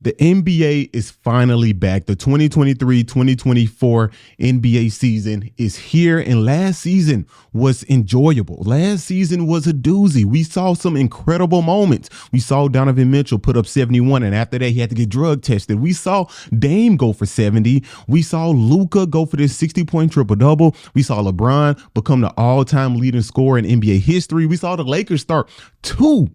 The NBA is finally back. The 2023-2024 NBA season is here, and last season was enjoyable. Last season was a doozy. We saw some incredible moments. We saw Donovan Mitchell put up 71, and after that, he had to get drug tested. We saw Dame go for 70. We saw Luka go for this 60-point triple-double. We saw LeBron become the all-time leading scorer in NBA history. We saw the Lakers start 2-10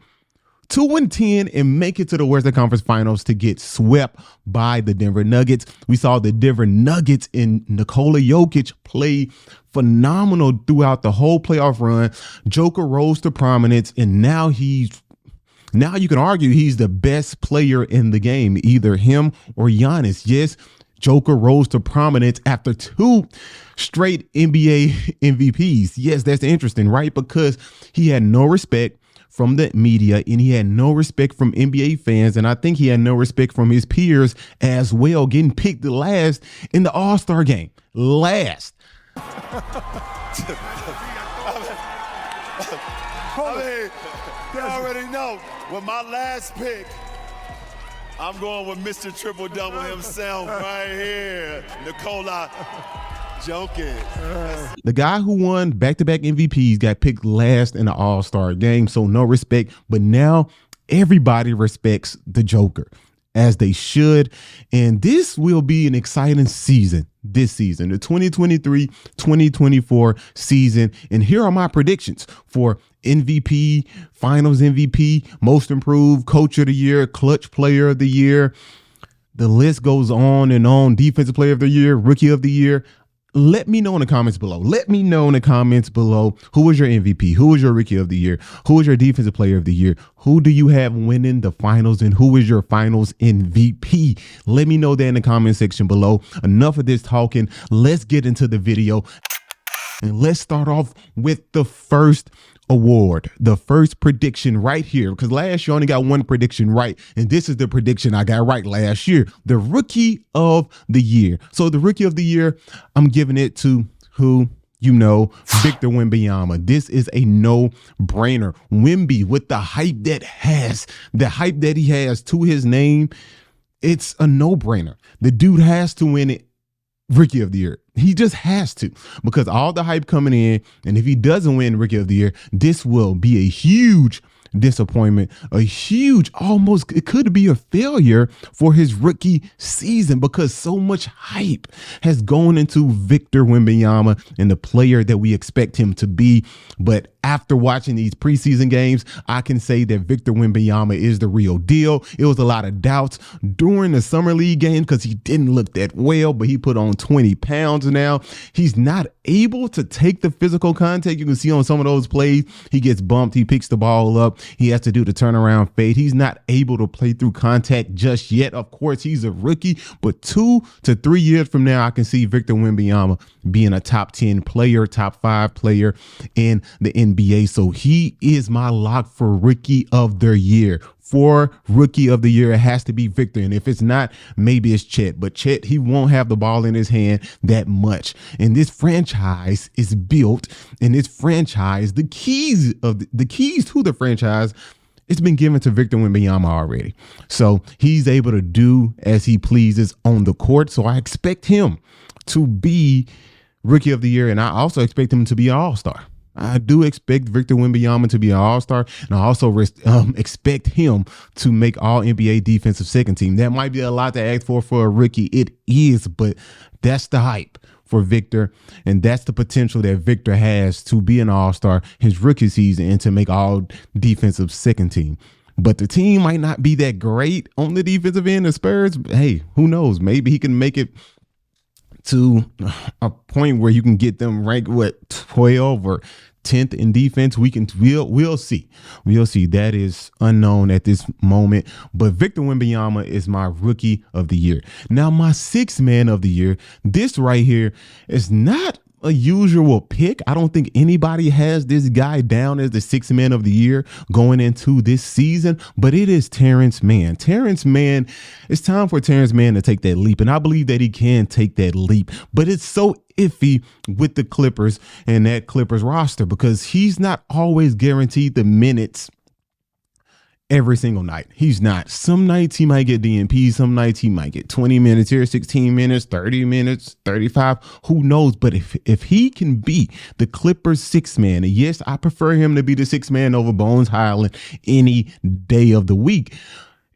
and make it to the Western Conference Finals to get swept by the Denver Nuggets. We saw the Denver Nuggets and Nikola Jokic play phenomenal throughout the whole playoff run. Joker rose to prominence, and now you can argue he's the best player in the game, either him or Giannis. Yes, Joker rose to prominence after 2 straight NBA MVPs. Yes, that's interesting, right? Because he had no respect from the media, and he had no respect from NBA fans, and I think he had no respect from his peers as well, getting picked last in the All-Star game. Last. You already know, with my last pick, I'm going with Mr. Triple Double himself right here, Nikola Jokic. The guy who won back-to-back MVPs got picked last in the All-Star game, so no respect. But now everybody respects the Joker, as they should. And this will be an exciting season this season, the 2023-2024 season. And here are my predictions for MVP, Finals MVP, Most Improved, Coach of the Year, Clutch Player of the Year. The list goes on and on. Defensive Player of the Year, Rookie of the Year. Let me know in the comments below. Let me know in the comments below, who was your MVP? Who was your Rookie of the Year? Who was your Defensive Player of the Year? Who do you have winning the finals, and who is your finals MVP? Let me know that in the comment section below. Enough of this talking. Let's get into the video. And let's start off with the first award, the first prediction right here, because last year I only got one prediction right, and this is the prediction I got right last year, the Rookie of the Year. So the Rookie of the Year, I'm giving it to who? You know, Victor Wembanyama. This is a no-brainer. Wemby, with the hype that he has to his name, it's a no-brainer. The dude has to win it. Rookie of the Year. He just has to, because all the hype coming in, and if he doesn't win Rookie of the Year, this will be a huge disappointment, a huge, almost, it could be a failure for his rookie season, because so much hype has gone into Victor Wembanyama and the player that we expect him to be. But after watching these preseason games, I can say that Victor Wembanyama is the real deal. It was a lot of doubts during the summer league game because he didn't look that well, but he put on 20 pounds now. He's not able to take the physical contact. You can see on some of those plays, he gets bumped, he picks the ball up, he has to do the turnaround fade. He's not able to play through contact just yet. Of course, he's a rookie, but 2 to 3 years from now, I can see Victor Wembanyama being a top 10 player, top 5 player in the NBA. So he is my lock for Rookie of the Year. For Rookie of the Year, it has to be Victor. And if it's not, maybe it's Chet. But Chet, he won't have the ball in his hand that much. And this franchise is built, and this franchise, the keys to the franchise, it's been given to Victor Wembanyama already. So he's able to do as he pleases on the court. So I expect him to be Rookie of the Year, and I also expect him to be an All-Star. I do expect Victor Wembanyama to be an All-Star, and I also expect him to make all NBA defensive second team. That might be a lot to ask for a rookie. It is, but that's the hype for Victor, and that's the potential that Victor has to be an All-Star his rookie season and to make all defensive second team. But the team might not be that great on the defensive end. The Spurs, hey, who knows? Maybe he can make it to a point where you can get them ranked, what, 12 or 10th in defense. We'll see. We'll see. That is unknown at this moment. But Victor Wembanyama is my Rookie of the Year. Now, my 6th Man of the Year, this right here is not a usual pick. I don't think anybody has this guy down as the 6th Man of the Year going into this season, but it is Terrence Mann. Terrence Mann, it's time for Terrence Mann to take that leap, and I believe that he can take that leap, but it's so iffy with the Clippers and that Clippers roster because he's not always guaranteed the minutes every single night. He's not. Some nights he might get DNP. Some nights he might get 20 minutes here, 16 minutes, 30 minutes, 35. Who knows? But if he can be the Clippers sixth man, and yes, I prefer him to be the sixth man over Bones Highland any day of the week.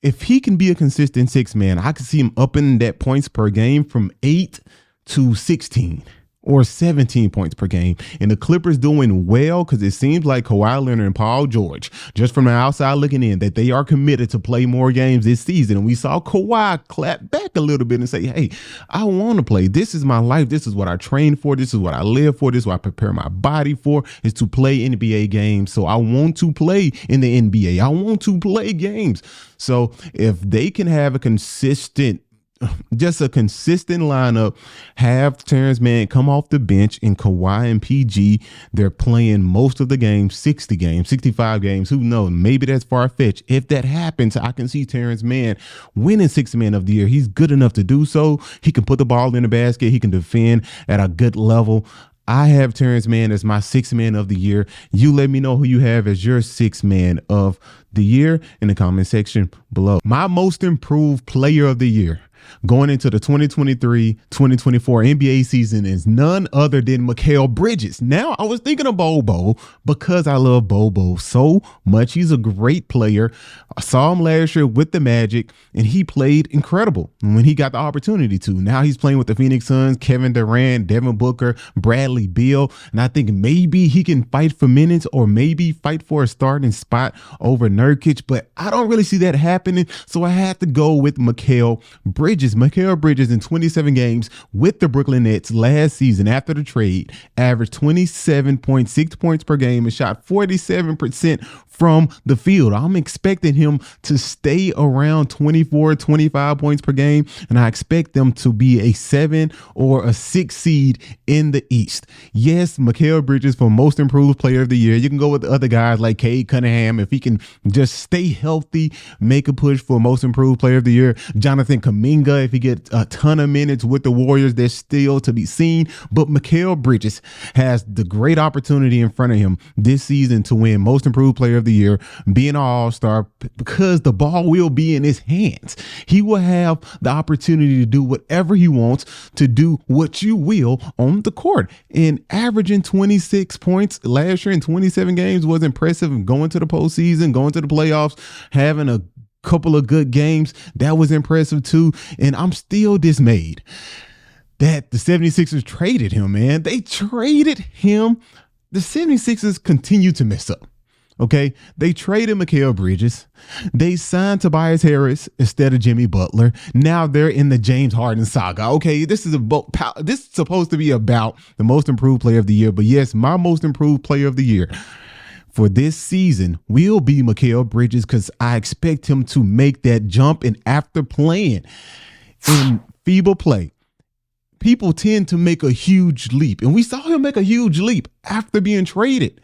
If he can be a consistent sixth man, I can see him upping that points per game from 8 to 16. Or 17 points per game. And the Clippers doing well because it seems like Kawhi Leonard and Paul George, just from the outside looking in, that they are committed to play more games this season. And we saw Kawhi clap back a little bit and say, hey, I want to play. This is my life. This is what I train for. This is what I live for. This is what I prepare my body for, is to play NBA games. So I want to play in the NBA. I want to play games. So if they can have a consistent lineup, have Terrence Mann come off the bench, and Kawhi and PG, they're playing most of the games, 60 games, 65 games. Who knows? Maybe that's far-fetched. If that happens, I can see Terrence Mann winning sixth man of the year. He's good enough to do so. He can put the ball in the basket. He can defend at a good level. I have Terrence Mann as my sixth man of the year. You let me know who you have as your sixth man of the year in the comment section below. My most improved player of the year going into the 2023-2024 NBA season is none other than Mikal Bridges. Now, I was thinking of Bobo because I love Bobo so much. He's a great player. I saw him last year with the Magic, and he played incredible when he got the opportunity to. Now he's playing with the Phoenix Suns, Kevin Durant, Devin Booker, Bradley Beal, and I think maybe he can fight for minutes or maybe fight for a starting spot over Nurkic, but I don't really see that happening, so I had to go with Mikal Bridges. Mikal Bridges in 27 games with the Brooklyn Nets last season after the trade averaged 27.6 points per game and shot 47% from the field. I'm expecting him to stay around 24, 25 points per game, and I expect them to be a 7 or a 6 seed in the East. Yes, Mikal Bridges for most improved player of the year. You can go with the other guys like Cade Cunningham if he can just stay healthy, make a push for most improved player of the year. Jonathan Kuminga, if he gets a ton of minutes with the Warriors, they're still to be seen. But Mikal Bridges has the great opportunity in front of him this season to win most improved player of the year, being an all-star, because the ball will be in his hands. He will have the opportunity to do whatever he wants, to do what you will on the court. And averaging 26 points last year in 27 games was impressive. Going to the postseason, going to the playoffs, having a couple of good games, that was impressive too. And I'm still dismayed that the 76ers traded him, man. They traded him. The 76ers continue to mess up. Okay, they traded Mikal Bridges. They signed Tobias Harris instead of Jimmy Butler. Now they're in the James Harden saga. Okay, this is supposed to be about the most improved player of the year. But yes, my most improved player of the year for this season will be Mikal Bridges, because I expect him to make that jump. And after playing in feeble play, people tend to make a huge leap. And we saw him make a huge leap after being traded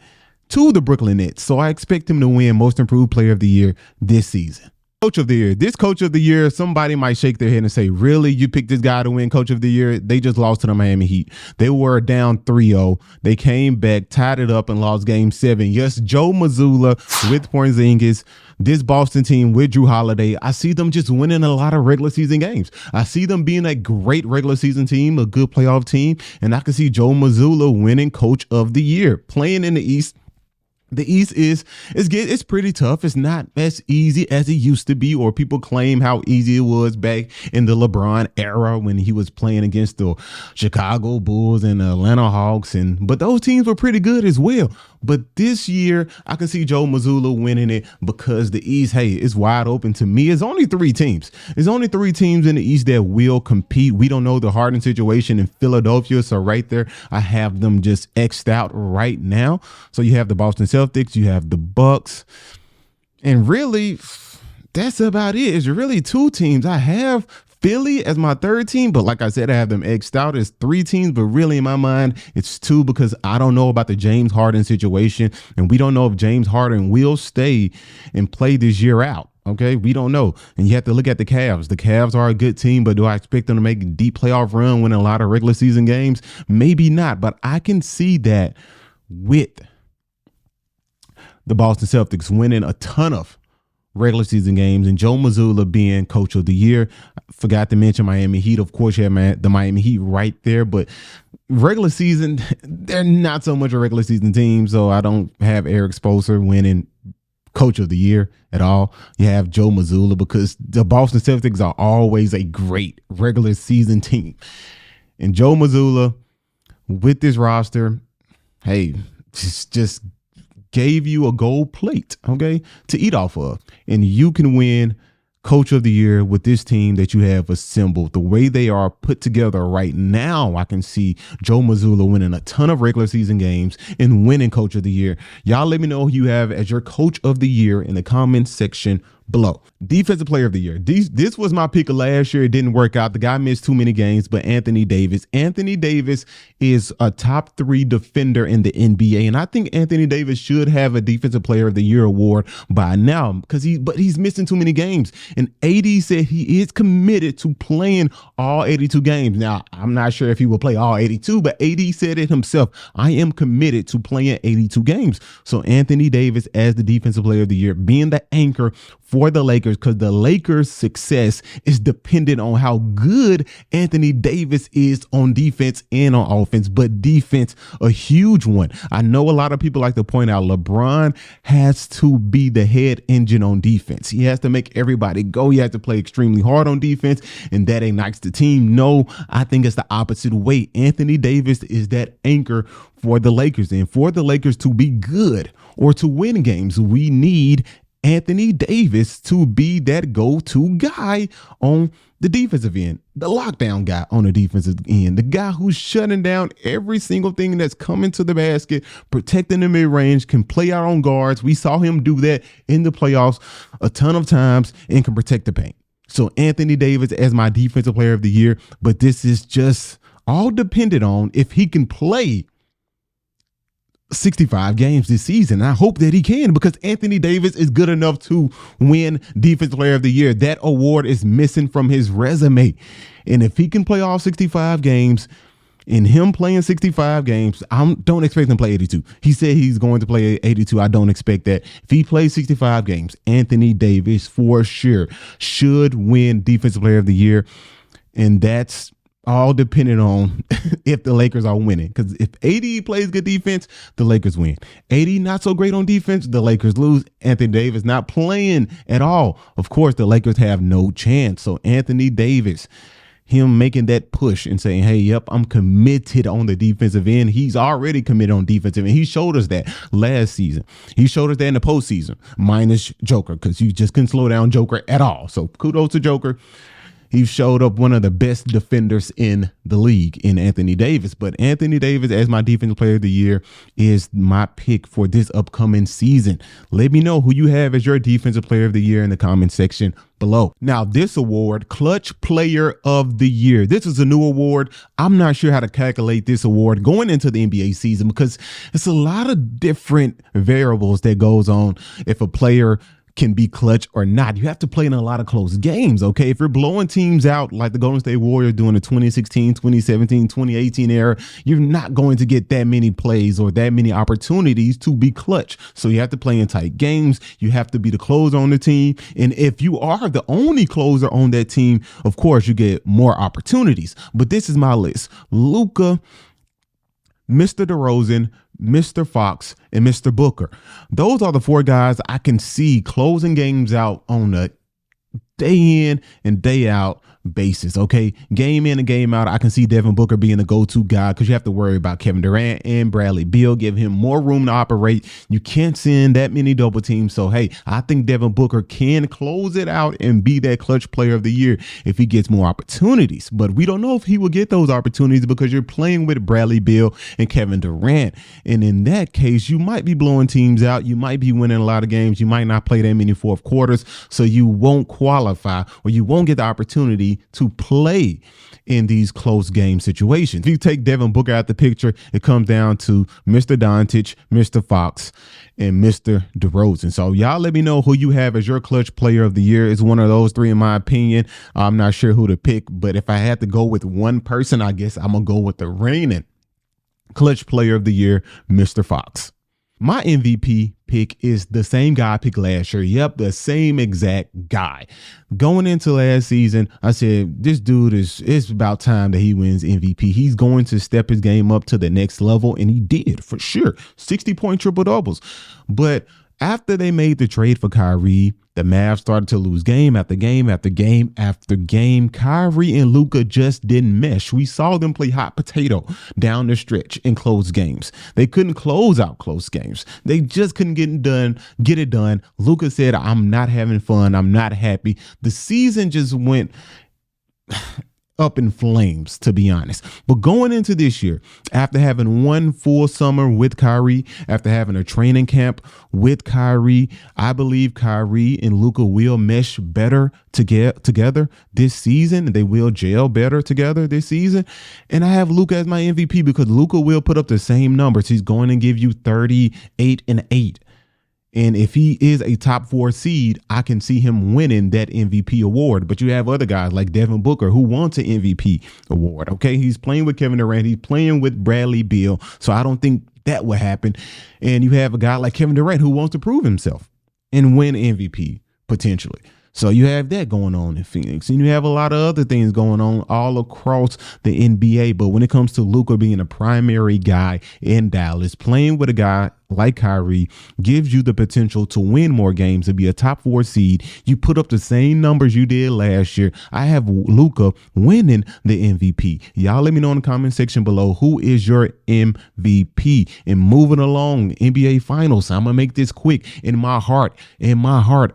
to the Brooklyn Nets. So I expect him to win most improved player of the year this season. Coach of the year. This coach of the year, somebody might shake their head and say, really? You picked this guy to win coach of the year? They just lost to the Miami Heat. They were down 3-0. They came back, tied it up, and lost game 7. Yes, Joe Mazzulla with Porzingis. This Boston team with Drew Holiday, I see them just winning a lot of regular season games. I see them being a great regular season team, a good playoff team, and I can see Joe Mazzulla winning coach of the year. Playing in the East, the East it's pretty tough. It's not as easy as it used to be, or people claim how easy it was back in the LeBron era when he was playing against the Chicago Bulls and the Atlanta Hawks, but those teams were pretty good as well. But this year, I can see Joe Mazzulla winning it because the East, hey, it's wide open to me. It's only 3 teams. There's only 3 teams in the East that will compete. We don't know the Harden situation in Philadelphia, so right there, I have them just X'd out right now. So you have the Boston Celtics, you have the Bucks, and really, that's about it. It's really 2 teams. I have Philly as my 3rd team, but like I said, I have them X'd out as 3 teams, but really in my mind, it's 2 because I don't know about the James Harden situation, and we don't know if James Harden will stay and play this year out. Okay, we don't know. And you have to look at the Cavs. The Cavs are a good team, but do I expect them to make a deep playoff run, win a lot of regular season games? Maybe not, but I can see that with the Boston Celtics winning a ton of regular season games, and Joe Mazzulla being coach of the year. I forgot to mention Miami Heat. Of course, you have the Miami Heat right there, but regular season, they're not so much a regular season team, so I don't have Eric Spoelstra winning coach of the year at all. You have Joe Mazzulla because the Boston Celtics are always a great regular season team. And Joe Mazzulla, with this roster, hey, just gave you a gold plate, okay, to eat off of. And you can win coach of the year with this team that you have assembled. The way they are put together right now, I can see Joe Mazzulla winning a ton of regular season games and winning coach of the year. Y'all let me know who you have as your coach of the year in the comments section below. Defensive player of the year. This was my pick of last year. It didn't work out. The guy missed too many games, but Anthony Davis. Anthony Davis is a top 3 defender in the NBA, and I think Anthony Davis should have a defensive player of the year award by now because he's missing too many games. And AD said he is committed to playing all 82 games. Now, I'm not sure if he will play all 82, but AD said it himself. I am committed to playing 82 games. So Anthony Davis as the defensive player of the year, being the anchor for the Lakers, because the Lakers' success is dependent on how good Anthony Davis is on defense and on offense, but defense, a huge one. I know a lot of people like to point out LeBron has to be the head engine on defense. He has to make everybody go. He has to play extremely hard on defense, and that ignites the team. No, I think it's the opposite way. Anthony Davis is that anchor for the Lakers, and for the Lakers to be good or to win games, we need Anthony Davis to be that go-to guy on the defensive end, the lockdown guy on the defensive end, the guy who's shutting down every single thing that's coming to the basket, protecting the mid-range, can play out on guards. We saw him do that in the playoffs a ton of times and can protect the paint. So Anthony Davis as my defensive player of the year, but this is just all dependent on if he can play 65 games this season. I hope that he can, because Anthony Davis is good enough to win Defensive Player of the Year. That award is missing from his resume. And if he can play all 65 games, in him playing 65 games, I don't expect him to play 82. He said he's going to play 82. I don't expect that. If he plays 65 games, Anthony Davis for sure should win Defensive Player of the Year. And that's all depending on if the Lakers are winning. Because if AD plays good defense, the Lakers win. AD not so great on defense, the Lakers lose. Anthony Davis not playing at all, of course, the Lakers have no chance. So Anthony Davis, him making that push and saying, hey, yep, I'm committed on the defensive end. He's already committed on defensive end. He showed us that last season. He showed us that in the postseason, minus Joker, because you just couldn't slow down Joker at all. So kudos to Joker. He showed up one of the best defenders in the league in Anthony Davis. But Anthony Davis as my defensive player of the year is my pick for this upcoming season. Let me know who you have as your defensive player of the year in the comment section below. Now, this award, Clutch Player of the Year. This is a new award. I'm not sure how to calculate this award going into the NBA season because it's a lot of different variables that goes on if a player can be clutch or not. You have to play in a lot of close games, okay? If you're blowing teams out like the Golden State Warriors doing the 2016, 2017, 2018 era, you're not going to get that many plays or that many opportunities to be clutch. So you have to play in tight games. You have to be the closer on the team. And if you are the only closer on that team, of course, you get more opportunities. But this is my list. Luka, Mr. DeRozan, Mr. Fox, and Mr. Booker. Those are the 4 guys I can see closing games out on a day in and day out basis, okay? Game in and game out, I can see Devin Booker being the go-to guy because you have to worry about Kevin Durant and Bradley Beal, give him more room to operate. You can't send that many double teams. So, hey, I think Devin Booker can close it out and be that clutch player of the year if he gets more opportunities. But we don't know if he will get those opportunities because you're playing with Bradley Beal and Kevin Durant. And in that case, you might be blowing teams out. You might be winning a lot of games. You might not play that many fourth quarters. So you won't qualify or you won't get the opportunity to play in these close game situations. If you take Devin Booker out the picture, it comes down to Mr. Doncic, Mr. Fox, and Mr. DeRozan. So y'all let me know who you have as your clutch player of the year. It's one of those 3 in my opinion. I'm not sure who to pick, but if I had to go with one person, I guess I'm going to go with the reigning clutch player of the year, Mr. Fox. My MVP pick is the same guy I picked last year. Yep, the same exact guy. Going into last season, I said, this dude it's about time that he wins MVP. He's going to step his game up to the next level, and he did for sure. 60-point triple doubles. But after they made the trade for Kyrie, the Mavs started to lose game after game after game after game. Kyrie and Luka just didn't mesh. We saw them play hot potato down the stretch in close games. They couldn't close out close games. They just couldn't get it done. Luka said, I'm not having fun. I'm not happy. The season just went up in flames, to be honest. But going into this year, after having one full summer with Kyrie, after having a training camp with Kyrie, I believe Kyrie and Luka will mesh better together this season. They will gel better together this season. And I have Luka as my MVP because Luka will put up the same numbers. He's going to give you 38 and 8. And if he is a top 4 seed, I can see him winning that MVP award. But you have other guys like Devin Booker who wants an MVP award. OK, he's playing with Kevin Durant. He's playing with Bradley Beal. So I don't think that will happen. And you have a guy like Kevin Durant who wants to prove himself and win MVP potentially. So you have that going on in Phoenix, and you have a lot of other things going on all across the NBA. But when it comes to Luka being a primary guy in Dallas, playing with a guy like Kyrie gives you the potential to win more games, to be a top 4 seed. You put up the same numbers you did last year. I have Luka winning the MVP. Y'all let me know in the comment section below, who is your MVP? And moving along, NBA Finals, I'm going to make this quick. In my heart,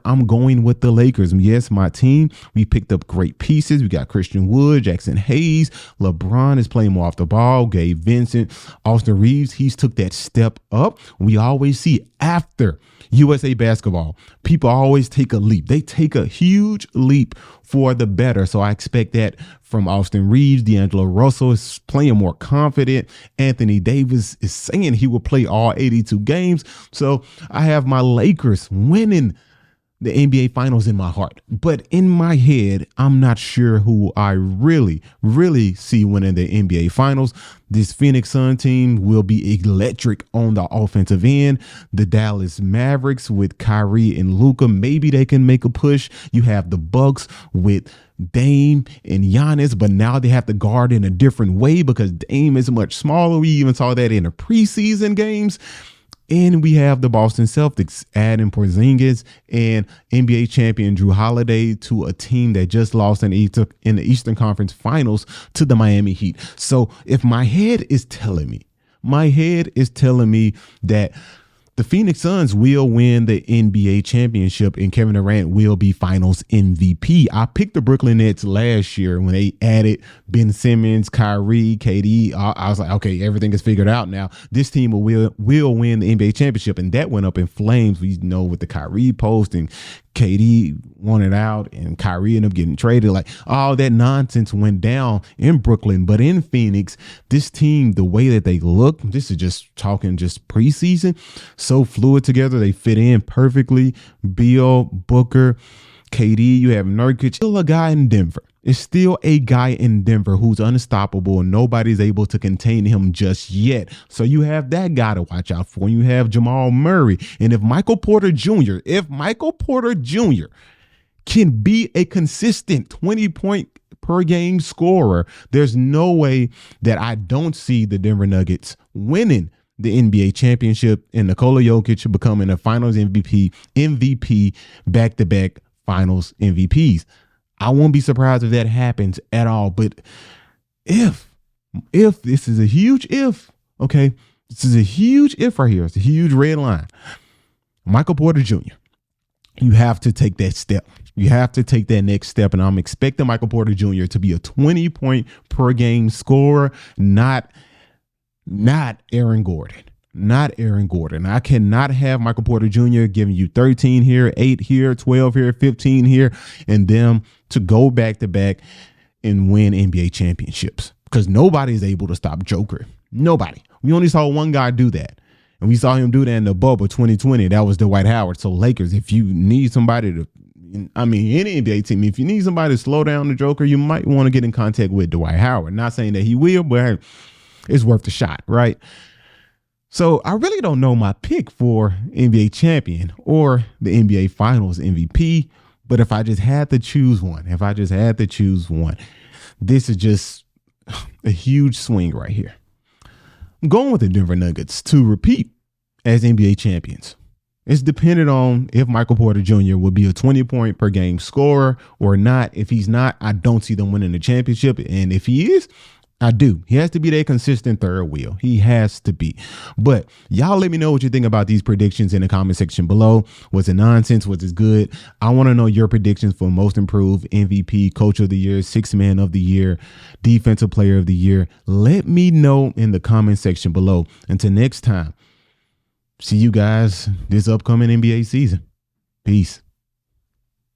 I'm going with the Lakers. Yes, my team, we picked up great pieces. We got Christian Wood, Jackson Hayes. LeBron is playing more off the ball. Gabe Vincent, Austin Reeves, he's took that step up. We always see after USA basketball, people always take a leap. They take a huge leap for the better. So I expect that from Austin Reeves. D'Angelo Russell is playing more confident. Anthony Davis is saying he will play all 82 games. So I have my Lakers winning the NBA Finals in my heart. But in my head, I'm not sure who I really see winning the NBA Finals. This Phoenix Sun team will be electric on the offensive end. The Dallas Mavericks with Kyrie and Luka, maybe they can make a push. You have the Bucks with Dame and Giannis, but now they have to guard in a different way because Dame is much smaller. We even saw that in the preseason games. And we have the Boston Celtics adding Porzingis and NBA champion Drew Holiday to a team that just lost in the Eastern Conference Finals to the Miami Heat. So if my head is telling me that the Phoenix Suns will win the NBA championship and Kevin Durant will be Finals MVP. I picked the Brooklyn Nets last year when they added Ben Simmons, Kyrie, KD. I was like, okay, everything is figured out now. This team will win the NBA championship, and that went up in flames. We know with the Kyrie post and KD wanted out and Kyrie ended up getting traded. Like all that nonsense went down in Brooklyn. But in Phoenix, this team, the way that they look, this is just talking just preseason, so fluid together. They fit in perfectly. Beal, Booker, KD, you have Nurkic. Still a guy in Denver. It's still a guy in Denver who's unstoppable and nobody's able to contain him just yet. So you have that guy to watch out for. You have Jamal Murray. And if Michael Porter Jr. can be a consistent 20-point per game scorer, there's no way that I don't see the Denver Nuggets winning the NBA championship and Nikola Jokic becoming a Finals MVP, back-to-back Finals MVPs. I won't be surprised if that happens at all. But if this is a huge if, okay, this is a huge if right here. It's a huge red line. Michael Porter Jr., you have to take that step. You have to take that next step. And I'm expecting Michael Porter Jr. to be a 20-point per game scorer, not Aaron Gordon. Not Aaron Gordon. I cannot have Michael Porter Jr. giving you 13 here, 8 here, 12 here, 15 here, and them to go back to back and win NBA championships because nobody is able to stop Joker. Nobody. We only saw one guy do that. And we saw him do that in the bubble 2020. That was Dwight Howard. So Lakers, if you need somebody to, any NBA team, if you need somebody to slow down the Joker, you might want to get in contact with Dwight Howard. Not saying that he will, but it's worth a shot, right? So I really don't know my pick for NBA champion or the NBA Finals MVP. But if I just had to choose one, this is just a huge swing right here. I'm going with the Denver Nuggets to repeat as NBA champions. It's dependent on if Michael Porter Jr. will be a 20-point per game scorer or not. If he's not, I don't see them winning the championship. And if he is, I do. He has to be that consistent third wheel. He has to be. But y'all let me know what you think about these predictions in the comment section below. Was it nonsense? Was it good? I want to know your predictions for most improved, MVP, coach of the year, sixth man of the year, defensive player of the year. Let me know in the comment section below. Until next time, see you guys this upcoming NBA season. Peace.